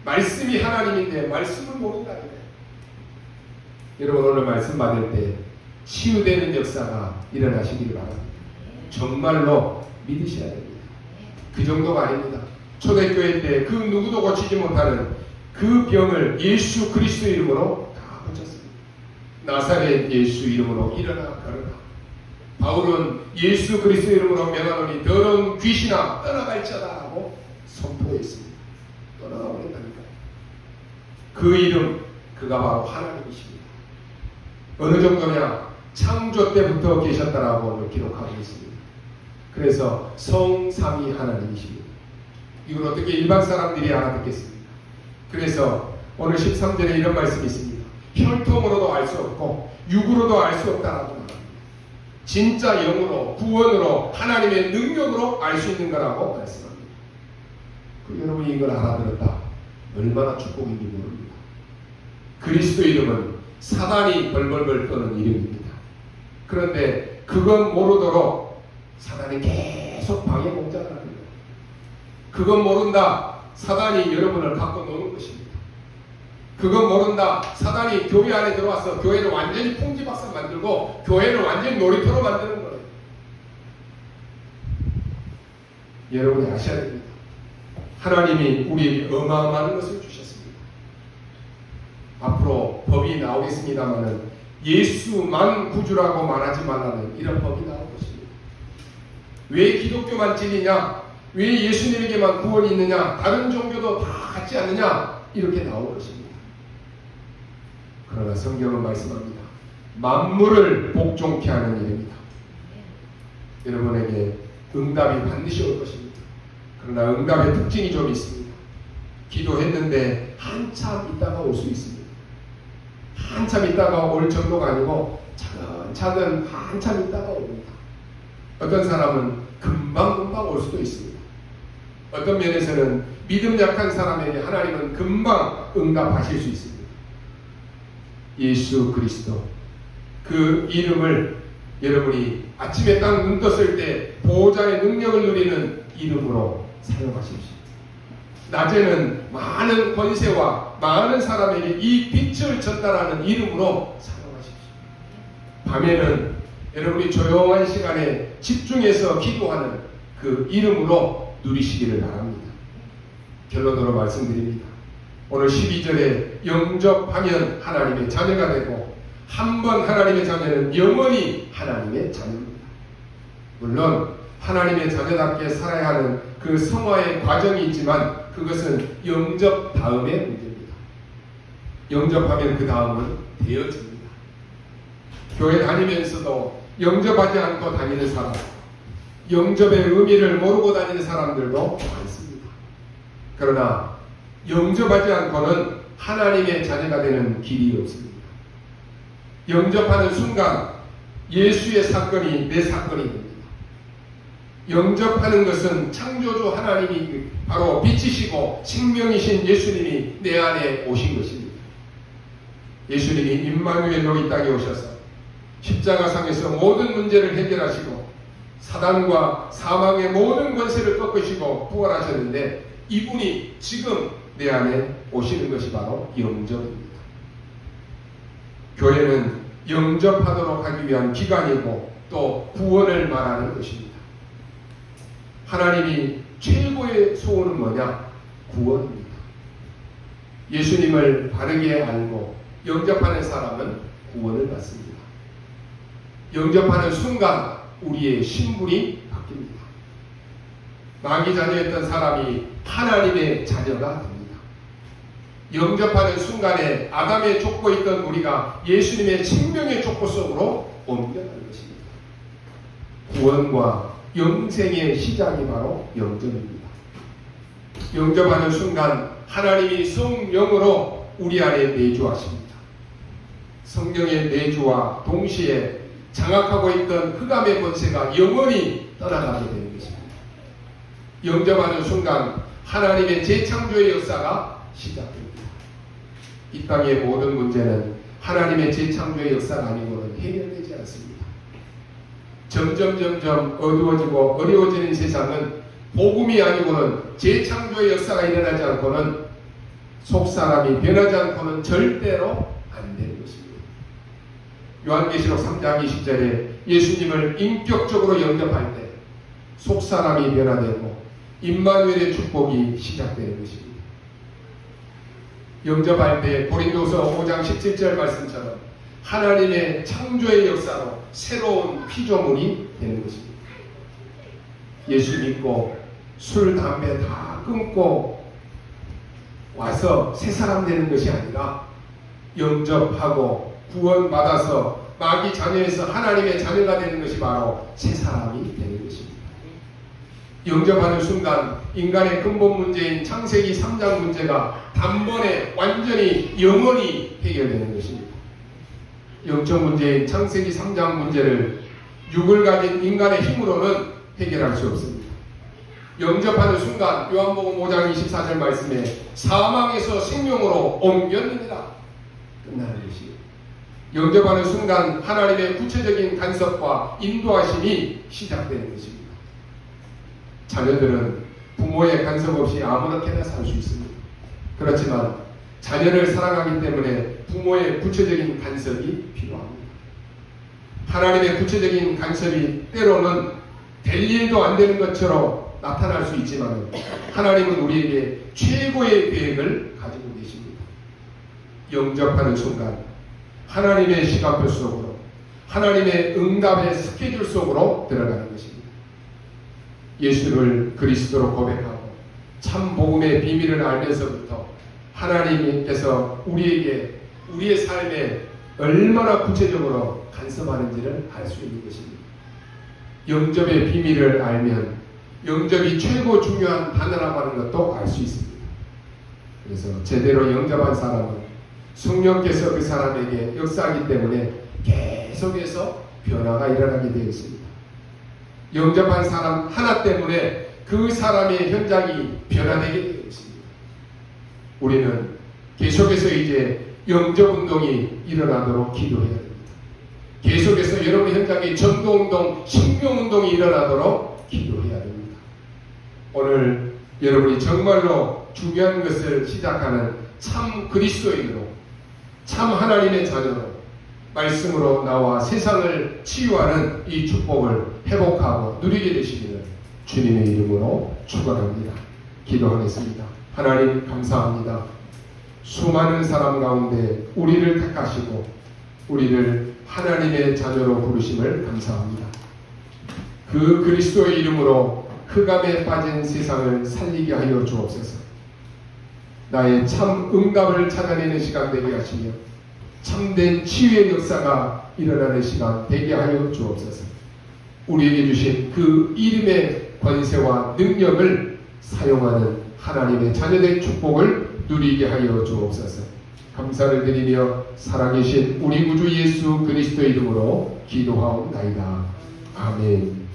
말씀이 하나님인데 말씀을 모른다는 거예요. 여러분, 오늘 말씀 받을 때 치유되는 역사가 일어나시기를 바랍니다. 정말로 믿으셔야 됩니다. 그 정도가 아닙니다. 초대교회 때 그 누구도 고치지 못하는 그 병을 예수 그리스도 이름으로 다 고쳤습니다. 나사렛 예수 이름으로 일어나 걸어라. 바울은 예수 그리스도 이름으로 명하노니 더러운 귀신아 떠나갈지어다 하고 선포했습니다. 떠나가 버린다니까요. 그 이름, 그가 바로 하나님이십니다. 어느 정도냐? 창조 때부터 계셨다라고 기록하고 있습니다. 그래서 성삼위 하나님이십니다. 이걸 어떻게 일반 사람들이 알아듣겠습니까? 그래서 오늘 13절에 이런 말씀이 있습니다. 혈통으로도 알 수 없고 육으로도 알 수 없다라고 말합니다. 진짜 영으로, 구원으로, 하나님의 능력으로 알 수 있는 거라고 말씀합니다. 여러분이 이걸 알아들었다. 얼마나 축복인지 모릅니다. 그리스도 이름은 사단이 벌벌벌 떠는 이름입니다. 그런데 그건 모르도록 사단이 계속 방해 공작을 합니다. 그건 모른다. 사단이 여러분을 갖고 노는 것입니다. 그건 모른다. 사단이 교회 안에 들어와서 교회를 완전히 풍지박산 만들고 교회를 완전히 놀이터로 만드는 거예요. 여러분이 아셔야 됩니다. 하나님이 우리에게 어마어마한 것을 주셨습니다. 앞으로 법이 나오겠습니다마는 예수만 구주라고 말하지 말라는 이런 법이 나올 것입니다. 왜 기독교만 진리냐? 왜 예수님에게만 구원이 있느냐? 다른 종교도 다 같지 않느냐? 이렇게 나올 것입니다. 그러나 성경은 말씀합니다. 만물을 복종케 하는 일입니다. 여러분에게 응답이 반드시 올 것입니다. 그러나 응답의 특징이 좀 있습니다. 기도했는데 한참 있다가 올 수 있습니다. 한참 있다가 올 정도가 아니고 차근차근 한참 있다가 옵니다. 어떤 사람은 금방 올 수도 있습니다. 어떤 면에서는 믿음 약한 사람에게 하나님은 금방 응답하실 수 있습니다. 예수 그리스도 그 이름을 여러분이 아침에 딱 눈 떴을 때 보호자의 능력을 누리는 이름으로 사용하십시오. 낮에는 많은 권세와 많은 사람에게 이 빛을 전달하는 이름으로 사용하십시오. 밤에는 여러분이 조용한 시간에 집중해서 기도하는 그 이름으로 누리시기를 바랍니다. 결론으로 말씀드립니다. 오늘 12절에 영접하면 하나님의 자녀가 되고 한 번 하나님의 자녀는 영원히 하나님의 자녀입니다. 물론 하나님의 자녀답게 살아야 하는 그 성화의 과정이 있지만 그것은 영접 다음의 문제입니다. 영접하면 그 다음은 되어집니다. 교회 다니면서도 영접하지 않고 다니는 사람, 영접의 의미를 모르고 다니는 사람들도 많습니다. 그러나 영접하지 않고는 하나님의 자녀가 되는 길이 없습니다. 영접하는 순간 예수의 사건이 내 사건이 됩니다. 영접하는 것은 창조주 하나님이 바로 빛이시고 생명이신 예수님이 내 안에 오신 것입니다. 예수님이 임마누엘로 이 땅에 오셔서 십자가상에서 모든 문제를 해결하시고 사단과 사망의 모든 권세를 꺾으시고 부활하셨는데 이분이 지금 내 안에 오시는 것이 바로 영접입니다. 교회는 영접하도록 하기 위한 기관이고 또 구원을 말하는 것입니다. 하나님이 최고의 소원은 뭐냐? 구원입니다. 예수님을 바르게 알고 영접하는 사람은 구원을 받습니다. 영접하는 순간 우리의 신분이 바뀝니다. 마귀 자녀였던 사람이 하나님의 자녀가 됩니다. 영접하는 순간에 아담의 족보 있던 우리가 예수님의 생명의 족보 속으로 옮겨가는 것입니다. 구원과 영생의 시작이 바로 영접입니다. 영접하는 순간 하나님이 성령으로 우리 안에 내주하십니다. 성령의 내주와 동시에 장악하고 있던 흑암의 권세가 영원히 떠나가게 되는 것입니다. 영접하는 순간 하나님의 재창조의 역사가 시작됩니다. 이 땅의 모든 문제는 하나님의 재창조의 역사가 아니고는 해결되지 않습니다. 점점 어두워지고 어려워지는 세상은 복음이 아니고는 재창조의 역사가 일어나지 않고는 속사람이 변하지 않고는 절대로 안 되는 것입니다. 요한계시록 3장 20절에 예수님을 인격적으로 영접할 때 속사람이 변화되고 임마누엘의 축복이 시작되는 것입니다. 영접할 때 고린도서 5장 17절 말씀처럼 하나님의 창조의 역사로 새로운 피조물이 되는 것입니다. 예수 믿고 술, 담배 다 끊고 와서 새 사람 되는 것이 아니라 영접하고 구원받아서 마귀 자녀에서 하나님의 자녀가 되는 것이 바로 새 사람이 되는 것입니다. 영접하는 순간 인간의 근본 문제인 창세기 3장 문제가 단번에 완전히 영원히 해결되는 것입니다. 영적 문제인 창세기 3장 문제를 육을 가진 인간의 힘으로는 해결할 수 없습니다. 영접하는 순간 요한복음 5장 24절 말씀에 사망에서 생명으로 옮겼느니라 끝나는 것이에요. 영접하는 순간 하나님의 구체적인 간섭과 인도하심이 시작되는 것입니다. 자녀들은 부모의 간섭 없이 아무렇게나 살 수 있습니다. 그렇지만 자녀를 사랑하기 때문에 부모의 구체적인 간섭이 필요합니다. 하나님의 구체적인 간섭이 때로는 될 일도 안 되는 것처럼 나타날 수 있지만 하나님은 우리에게 최고의 계획을 가지고 계십니다. 영접하는 순간 하나님의 시간표 속으로 하나님의 응답의 스케줄 속으로 들어가는 것입니다. 예수를 그리스도로 고백하고 참 복음의 비밀을 알면서부터 하나님께서 우리에게 우리의 삶에 얼마나 구체적으로 간섭하는지를 알 수 있는 것입니다. 영접의 비밀을 알면 영접이 최고 중요한 단어라고 하는 것도 알 수 있습니다. 그래서 제대로 영접한 사람은 성령께서 그 사람에게 역사하기 때문에 계속해서 변화가 일어나게 되어 있습니다. 영접한 사람 하나 때문에 그 사람의 현장이 변화되게 되어 있습니다. 우리는 계속해서 이제 영접 운동이 일어나도록 기도해야 됩니다. 계속해서 여러분 현장에 전도운동, 신명운동이 일어나도록 기도해야 됩니다. 오늘 여러분이 정말로 중요한 것을 시작하는 참 그리스도인으로 참 하나님의 자녀로 말씀으로 나와 세상을 치유하는 이 축복을 회복하고 누리게 되시기를 주님의 이름으로 축원합니다. 기도하겠습니다. 하나님 감사합니다. 수많은 사람 가운데 우리를 택하시고 우리를 하나님의 자녀로 부르심을 감사합니다. 그 그리스도의 이름으로 흑암에 빠진 세상을 살리게 하여 주옵소서. 나의 참 응답을 찾아내는 시간 되게 하시며 참된 치유의 역사가 일어나는 시간 되게 하여 주옵소서. 우리에게 주신 그 이름의 권세와 능력을 사용하는 하나님의 자녀된 축복을 누리게 하여 주옵소서. 감사를 드리며 살아계신 우리 구주 예수 그리스도의 이름으로 기도하옵나이다. 아멘.